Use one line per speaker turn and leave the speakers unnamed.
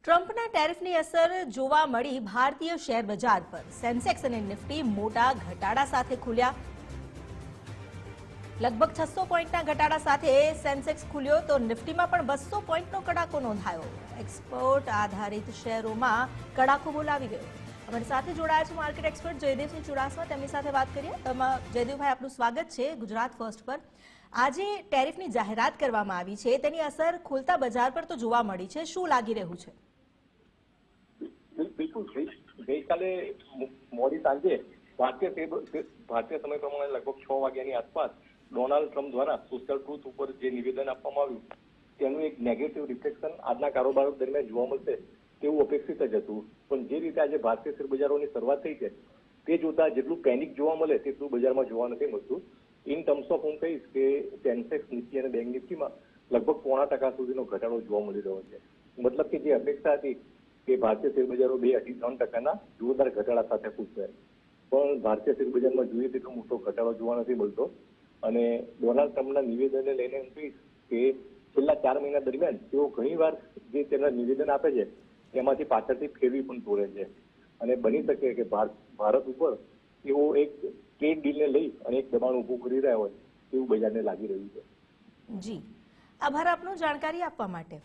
ટ્રમ્પના ટેરિફની અસર જોવા મળી ભારતીય શેર બજાર પર. સેન્સેક્સ અને નિફ્ટી મોટા ઘટાડા સાથે ખુલ્યા. લગભગ 600 પોઈન્ટના ઘટાડા સાથે સેન્સેક્સ ખુલ્યો તો નિફ્ટીમાં પણ 200 પોઈન્ટનો કડાકો નોંધાયો. એક્સપોર્ટ આધારિત શેરોમાં કડાકો બોલાવી ગયો. અમારી સાથે જોડાયા છે માર્કેટ એક્સપર્ટ જયદેવસિંહ ચુડાસમા. તેમની સાથે વાત કરીએ. જયદેવભાઈ, આપનું સ્વાગત છે ગુજરાત ફર્સ્ટ પર. આજે ટેરિફની જાહેરાત કરવામાં આવી છે, તેની અસર ખુલતા બજાર પર તો જોવા મળી છે. શું લાગી રહ્યું છે?
બિલકુલ, ગઈકાલે મોડી સાંજે ભારતીય સમય પ્રમાણે લગભગ 6 વાગ્યાની આસપાસ ડોનાલ્ડ ટ્રમ્પ દ્વારા સોશિયલ ટ્રુથ ઉપર જે નિવેદન આપવામાં આવ્યું તેનું એક નેગેટિવ રિફ્લેક્શન આજના કારોબાર દરમિયાન જોવા મળશે તેવું અપેક્ષિત જ હતું. પણ જે રીતે આજે ભારતીય શેરબજારોની શરૂઆત થઈ છે તે જોતા જેટલું પેનિક જોવા મળે તેટલું બજારમાં જોવા નથી મળતું. ઇન ટર્મ્સ ઓફ હું કહીશ કે સેન્સેક્સ, નિફ્ટી અને બેંક નિફ્ટીમાં લગભગ 0.5% સુધીનો ઘટાડો જોવા મળી રહ્યો છે. મતલબ કે જે અપેક્ષા હતી કે ભારતીય શેરબજારો 2-3% જોરદાર ઘટાડા સાથે ખુલશે, પણ ભારતીય શેરબજારમાં જોઈએ તેટલો મોટો ઘટાડો જોવા નથી મળતો. અને ડોનાલ્ડ ટ્રમ્પના નિવેદનને લઈને હું કહીશ કે છેલ્લા 4 મહિના દરમિયાન તેઓ ઘણીવાર જે તેમના નિવેદન આપે છે તેમાંથી પાછળથી ફેરવી પણ તોડે છે. અને બની શકે કે ભારત ઉપર તેઓ એક ટ્રેડ ડીલને લઈ અને એક દબાણ ઊભું કરી રહ્યા હોય તેવું બજારને લાગી રહ્યું છે.
જી, આભાર આપનો જાણકારી આપવા માટે.